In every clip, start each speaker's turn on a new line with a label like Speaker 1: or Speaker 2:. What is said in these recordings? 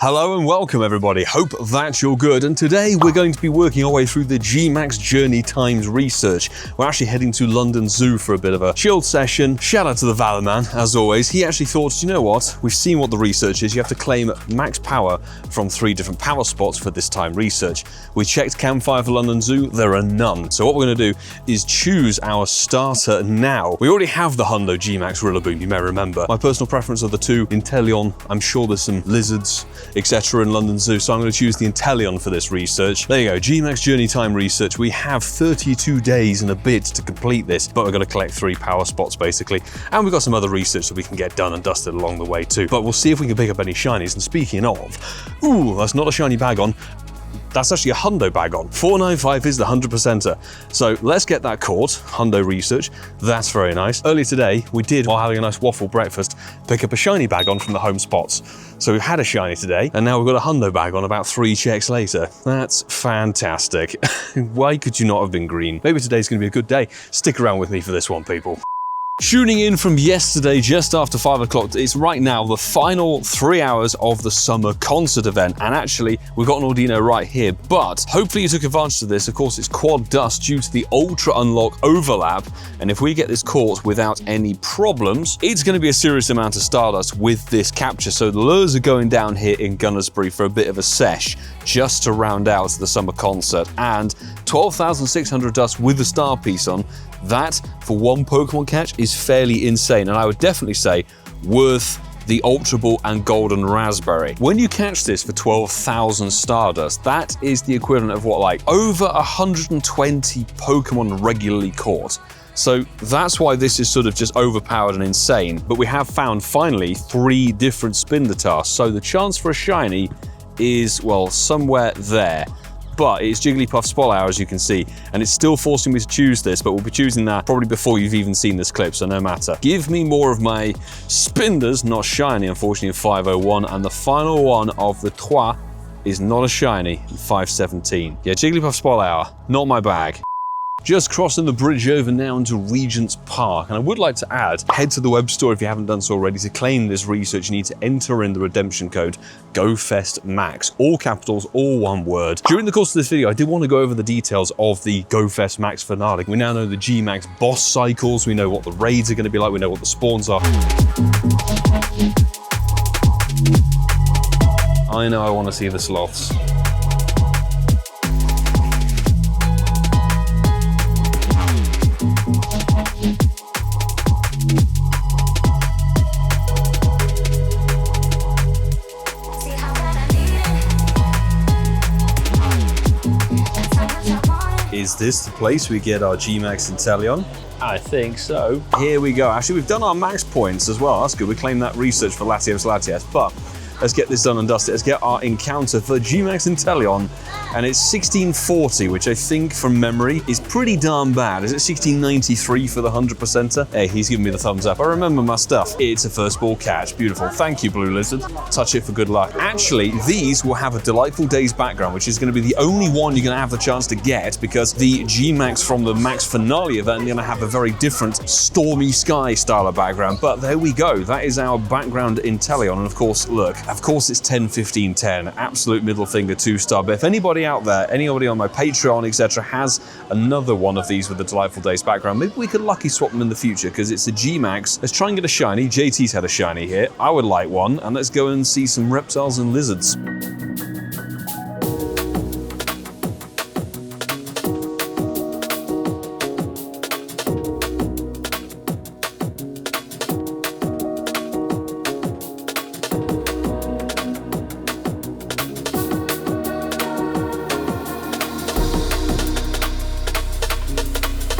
Speaker 1: Hello and welcome everybody, hope that you're good, and today we're going to be working our way through the GMax Journey Times research. We're actually heading to London Zoo for a bit of a chilled session. Shout out to the Valor Man, as always. He actually thought, you know what, we've seen what the research is, you have to claim max power from 3 different power spots for this time research. We checked Campfire for London Zoo, there are none. So what we're going to do is choose our starter now. We already have the Hundo GMax Rillaboom, you may remember. My personal preference are the 2 Inteleon. I'm sure there's some lizards, etc. in London Zoo, so I'm going to choose the Inteleon for this research. There you go, GMax Journey Time research. We have 32 days and a bit to complete this, but we're going to collect 3 power spots basically, and we've got some other research that we can get done and dusted along the way too. But we'll see if we can pick up any shinies, and speaking of, ooh, that's not a shiny Bagon. That's actually a Hundo Bagon. 495 is the 100%er. So let's get that caught. Hundo research, that's very nice. Earlier today, we did, while having a nice waffle breakfast, pick up a shiny Bagon from the home spots. So we've had a shiny today, and now we've got a Hundo Bagon about 3 checks later. That's fantastic. Why could you not have been green? Maybe today's gonna be a good day. Stick around with me for this one, people. Tuning in from yesterday, just after 5 o'clock, it's right now the final 3 hours of the summer concert event. And actually, we've got an Audino right here, but hopefully you took advantage of this. Of course, it's quad dust due to the ultra unlock overlap. And if we get this caught without any problems, it's going to be a serious amount of Stardust with this capture. So the lures are going down here in Gunnersbury for a bit of a sesh, just to round out the summer concert. And 12,600 dust with the star piece on, that for one Pokemon catch is fairly insane, and I would definitely say worth the Ultra Ball and Golden Raspberry. When you catch this for 12,000 Stardust, that is the equivalent of what, like over 120 Pokemon regularly caught. So that's why this is sort of just overpowered and insane. But we have found finally 3 different Spinder tasks, so the chance for a shiny is, well, somewhere there. But it's Jigglypuff Spolhour, as you can see, and it's still forcing me to choose this, but we'll be choosing that probably before you've even seen this clip, so no matter. Give me more of my Spinders, not shiny, unfortunately, in 501, and the final one of the Trois is not a shiny in 517. Yeah, Jigglypuff Spolhour, not my bag. Just crossing the bridge over now into Regent's Park, and I would like to add, head to the web store if you haven't done so already. To claim this research, you need to enter in the redemption code GOFESTMAX, all capitals, all one word. During the course of this video, I did want to go over the details of the GOFest Max Finale. We now know the GMax boss cycles, we know what the raids are going to be like, we know what the spawns are. I know I want to see the sloths. Is this the place we get our GMax Inteleon? I think so. Here we go. Actually, we've done our max points as well. That's good. We claimed that research for Latios, but let's get this done and dusted. Let's get our encounter for GMax Inteleon, and it's 1640, which I think from memory is pretty darn bad. Is it 1693 for the 100%er? Hey, he's giving me the thumbs up. I remember my stuff. It's a first ball catch. Beautiful. Thank you, Blue Lizard. Touch it for good luck. Actually, these will have a Delightful Days background, which is going to be the only one you're going to have the chance to get, because the GMax from the Max Finale event are going to have a very different Stormy Sky style of background. But there we go. That is our background Inteleon. And of course, look, of course it's 10, 15, 10. Absolute middle finger 2-star. But if anybody out there, anybody on my Patreon, etc., has another one of these with the Delightful Days background, maybe we could lucky swap them in the future, because it's a GMax. Let's try and get a shiny. JT's had a shiny here. I would like one, and let's go and see some reptiles and lizards.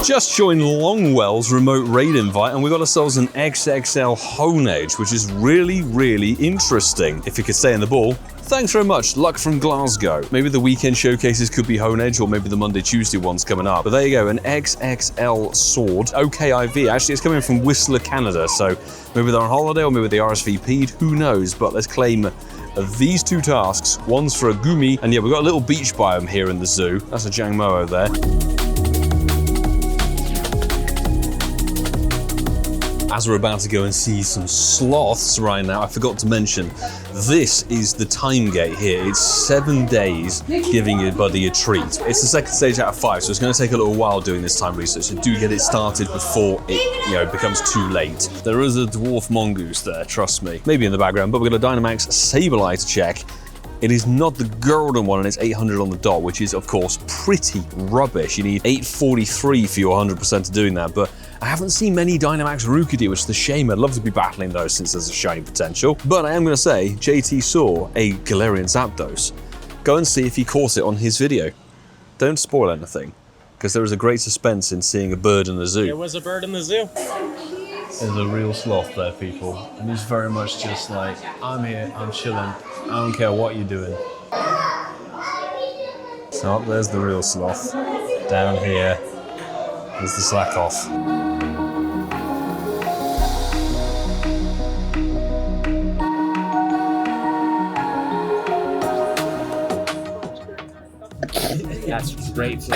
Speaker 1: Just joined Longwell's remote raid invite, and we got ourselves an XXL Honedge, which is really, really interesting. If you could stay in the ball, thanks very much. Luck from Glasgow. Maybe the weekend showcases could be Honedge, or maybe the Monday, Tuesday one's coming up. But there you go, an XXL sword. OKIV, actually it's coming from Whistler, Canada, so maybe they're on holiday or maybe they RSVP'd, who knows, but let's claim these 2 tasks. One's for a Gumi, and yeah, we've got a little beach biome here in the zoo. That's a Jangmo there. As we're about to go and see some sloths right now, I forgot to mention, this is the time gate here. It's 7 days giving your buddy a treat. It's the second stage out of 5, so it's going to take a little while doing this time research, so do get it started before it becomes too late. There is a dwarf mongoose there, trust me. Maybe in the background, but we've got a Dynamax Sableye to check. It is not the golden one, and it's 800 on the dot, which is, of course, pretty rubbish. You need 843 for your 100% of doing that, but I haven't seen many Dynamax Rookidee, which is a shame. I'd love to be battling those since there's a shiny potential. But I am going to say, JT saw a Galarian Zapdos. Go and see if he caught it on his video. Don't spoil anything, because there is a great suspense in seeing a bird in the zoo.
Speaker 2: There was a bird in the zoo.
Speaker 1: There's a real sloth there, people. And he's very much just like, I'm here, I'm chilling. I don't care what you're doing. So there's the real sloth. Down here, there's the slack off.
Speaker 2: That's great.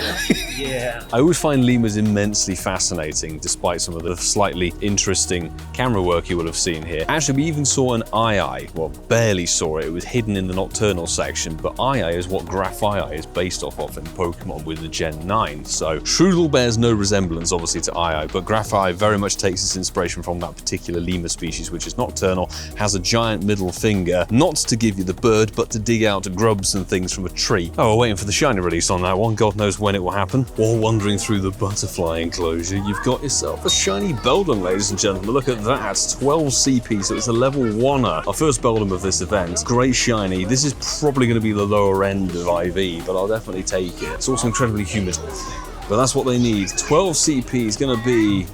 Speaker 2: Yeah.
Speaker 1: I always find lemurs immensely fascinating, despite some of the slightly interesting camera work you would have seen here. Actually, we even saw an eye. Well, barely saw it. It was hidden in the nocturnal section, but eye is what Graph-eye is based off of in Pokemon with the Gen 9. So Shroodle bears no resemblance, obviously, to eye, but Graph-eye very much takes its inspiration from that particular lemur species, which is nocturnal, has a giant middle finger, not to give you the bird, but to dig out grubs and things from a tree. Oh, we're waiting for the shiny release on that one. God knows when it will happen. While wandering through the butterfly enclosure, you've got yourself a shiny Beldum, ladies and gentlemen. Look at that, 12 CP, so it's a level 1er. Our first Beldum of this event. Great shiny. This is probably going to be the lower end of IV, but I'll definitely take it. It's also incredibly humid, but that's what they need. 12 CP is going to be,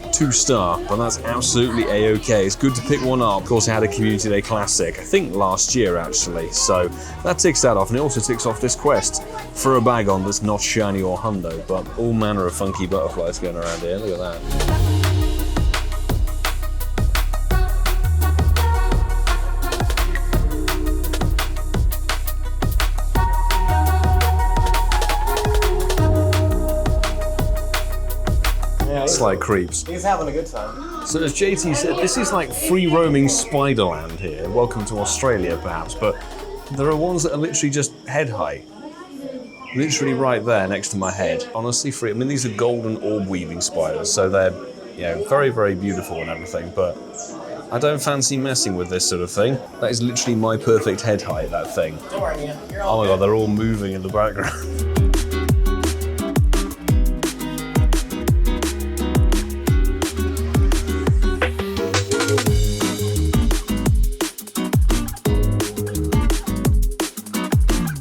Speaker 1: 2-star, but that's absolutely a-okay. It's good to pick one up. Of course, I had a Community Day Classic, I think last year actually, so that ticks that off, and it also ticks off this quest for a Bagon that's not shiny or hundo, but all manner of funky butterflies going around here. Look at that. Like creeps.
Speaker 2: He's having a good time.
Speaker 1: So as JT said, this is like free roaming Spiderland here. Welcome to Australia, perhaps, but there are ones that are literally just head high. Literally right there next to my head. Honestly, free. I mean, these are golden orb weaving spiders, so they're, very, very beautiful and everything, but I don't fancy messing with this sort of thing. That is literally my perfect head height, that thing.
Speaker 2: Don't worry, man.
Speaker 1: Oh my god, they're all moving in the background.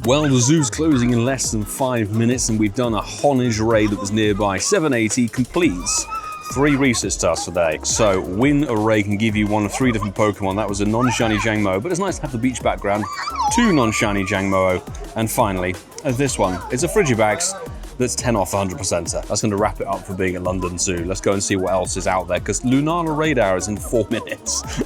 Speaker 1: Well, the zoo's closing in less than 5 minutes, and we've done a Honedge raid that was nearby. 780 completes 3 research tasks today. So, win a raid can give you one of 3 different Pokemon. That was a non-shiny Jangmo, but it's nice to have the beach background. 2 non-shiny Jangmo, and finally, this one. It's a Frigibax that's 10 off 100%er. That's going to wrap it up for being at London Zoo. Let's go and see what else is out there, because Lunala raid hour is in 4 minutes.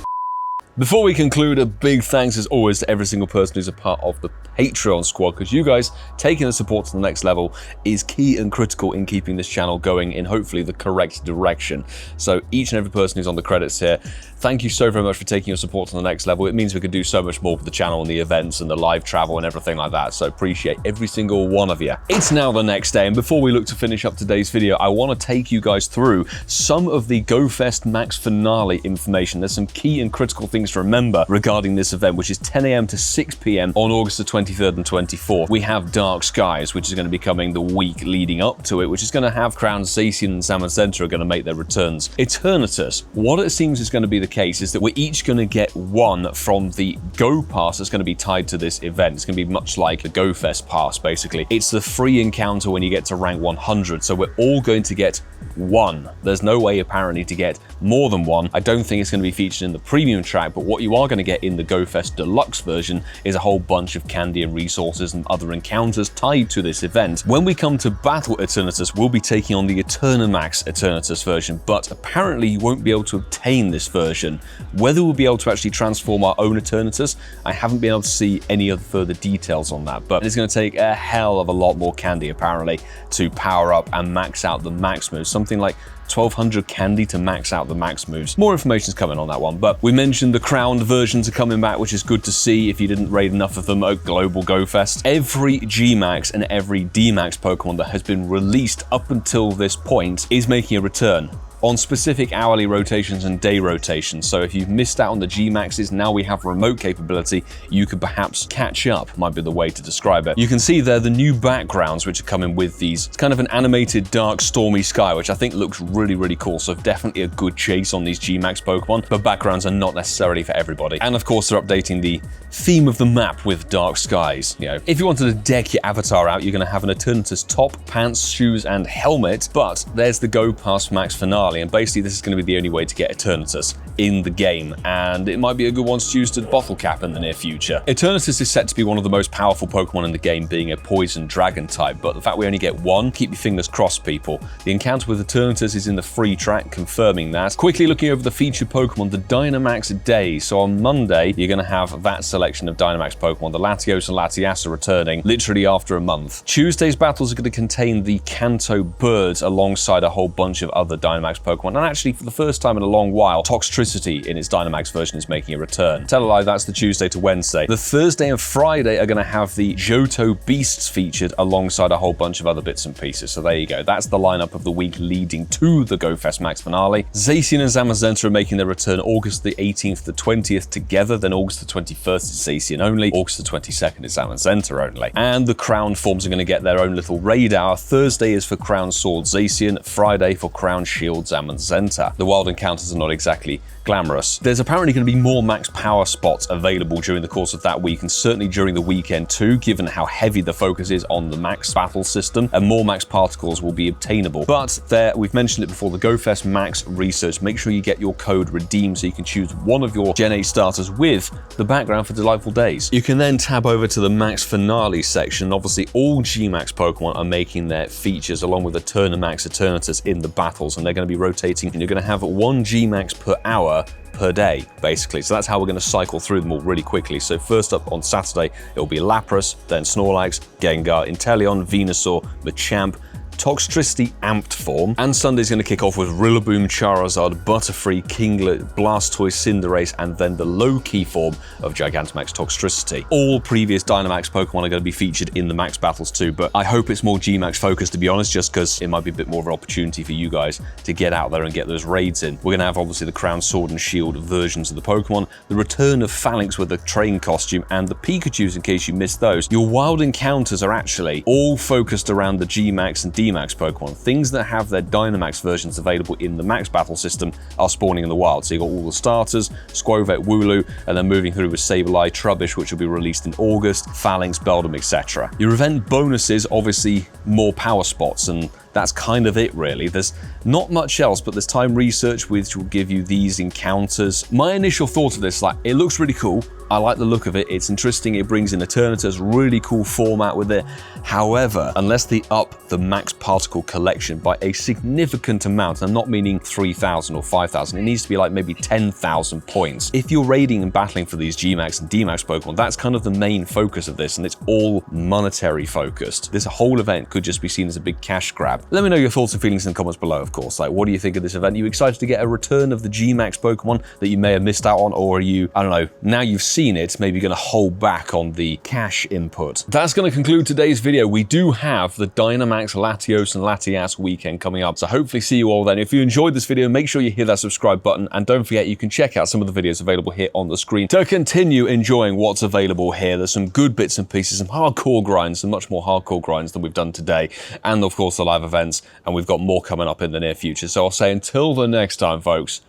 Speaker 1: Before we conclude, a big thanks as always to every single person who's a part of the Patreon squad, because you guys taking the support to the next level is key and critical in keeping this channel going in hopefully the correct direction. So each and every person who's on the credits here, thank you so very much for taking your support to the next level. It means we can do so much more for the channel and the events and the live travel and everything like that. So appreciate every single one of you. It's now the next day, and before we look to finish up today's video, I want to take you guys through some of the GOFest Max Finale information. There's some key and critical things to remember regarding this event, which is 10 AM to 6 PM on August the 23rd and 24th. We have Dark Skies, which is going to be coming the week leading up to it, which is going to have Crown Zacian and Salmon Center are going to make their returns. Eternatus, what it seems is going to be the case is that we're each going to get one from the Go Pass that's going to be tied to this event. It's going to be much like the GoFest Pass, basically. It's the free encounter when you get to rank 100, so we're all going to get one. There's no way apparently to get more than one. I don't think it's going to be featured in the premium track, but what you are going to get in the GoFest Deluxe version is a whole bunch of candy and resources and other encounters tied to this event. When we come to Battle Eternatus, we'll be taking on the Eternamax Eternatus version, but apparently you won't be able to obtain this version. Whether we'll be able to actually transform our own Eternatus, I haven't been able to see any other further details on that, but it's going to take a hell of a lot more candy apparently to power up and max out the max moves. Something like 1200 candy to max out the max moves. More information's coming on that one, but we mentioned the crowned versions are coming back, which is good to see if you didn't raid enough of them at Global GoFest. Every GMax and every DMax Pokemon that has been released up until this point is making a return on specific hourly rotations and day rotations. So if you've missed out on the GMaxes, now we have remote capability, you could perhaps catch up, might be the way to describe it. You can see there the new backgrounds which are coming with these. It's kind of an animated dark stormy sky, which I think looks really, really cool. So definitely a good chase on these GMax Pokemon, but backgrounds are not necessarily for everybody. And of course, they're updating the theme of the map with dark skies. You know, if you wanted to deck your avatar out, you're gonna have an Eternatus top, pants, shoes, and helmet, but there's the GOFest Max Finale. And basically this is going to be the only way to get Eternatus in the game, and it might be a good one to use to bottle cap in the near future. Eternatus is set to be one of the most powerful Pokemon in the game, being a poison dragon type, but the fact we only get one, keep your fingers crossed, people. The encounter with Eternatus is in the free track, confirming that. Quickly looking over the featured Pokemon, the Dynamax Day. So on Monday, you're going to have that selection of Dynamax Pokemon. The Latios and Latias are returning literally after a month. Tuesday's battles are going to contain the Kanto birds alongside a whole bunch of other Dynamax Pokemon, and actually for the first time in a long while, Toxtricity in its Dynamax version is making a return. Tell a lie, that's the Tuesday to Wednesday. The Thursday and Friday are going to have the Johto Beasts featured alongside a whole bunch of other bits and pieces. So there you go. That's the lineup of the week leading to the GoFest Max Finale. Zacian and Zamazenta are making their return August the 18th to 20th together. Then August the 21st is Zacian only. August the 22nd is Zamazenta only. And the Crown forms are going to get their own little raid hour. Thursday is for Crown Sword Zacian. Friday for Crown Shield Zamazenta. The wild encounters are not exactly glamorous. There's apparently going to be more max power spots available during the course of that week, and certainly during the weekend too, given how heavy the focus is on the max battle system, and more max particles will be obtainable. But there, we've mentioned it before, the GoFest Max research, make sure you get your code redeemed so you can choose one of your Gen 8 starters with the background for Delightful Days. You can then tab over to the Max Finale section. Obviously, all GMax Pokemon are making their features along with Eternamax Eternatus in the battles, and they're going to be rotating, and you're going to have one GMax per hour per day, basically. So that's how we're going to cycle through them all really quickly. So first up on Saturday, it'll be Lapras, then Snorlax, Gengar, Inteleon, Venusaur, Machamp, Toxtricity amped form, and Sunday's going to kick off with Rillaboom, Charizard, Butterfree, Kinglet, Blastoise, Cinderace, and then the low-key form of Gigantamax Toxtricity. All previous Dynamax Pokemon are going to be featured in the Max battles too, but I hope it's more GMax focused, to be honest, just because it might be a bit more of an opportunity for you guys to get out there and get those raids in. We're going to have obviously the Crown Sword and Shield versions of the Pokemon, the return of Phalanx with a train costume, and the Pikachus in case you missed those. Your wild encounters are actually all focused around the GMax and DMax Pokemon. Things that have their Dynamax versions available in the Max battle system are spawning in the wild. So you got all the starters, Squovette, Wooloo, and then moving through with Sableye, Trubbish, which will be released in August, Phalanx, Beldum, etc. Your event bonuses, obviously more power spots, and that's kind of it really. There's not much else, but there's time research which will give you these encounters. My initial thought of this, like, it looks really cool. I like the look of it. It's interesting. It brings in Eternatus, really cool format with it. However, unless they up the max particle collection by a significant amount, I'm not meaning 3,000 or 5,000, it needs to be like maybe 10,000 points. If you're raiding and battling for these GMax and DMax Pokemon, that's kind of the main focus of this, and it's all monetary focused. This whole event could just be seen as a big cash grab. Let me know your thoughts and feelings in the comments below, of course. Like, what do you think of this event? Are you excited to get a return of the GMax Pokemon that you may have missed out on, or are you, I don't know, now you've seen it, maybe going to hold back on the cash input? That's going to conclude today's video. We do have the Dynamax Latios and Latias weekend coming up, so hopefully see you all then. If you enjoyed this video, make sure you hit that subscribe button, and don't forget you can check out some of the videos available here on the screen to continue enjoying what's available here. There's some good bits and pieces, some hardcore grinds, some much more hardcore grinds than we've done today, and of course the live events, and we've got more coming up in the near future. So I'll say until the next time, folks,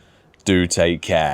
Speaker 1: do take care.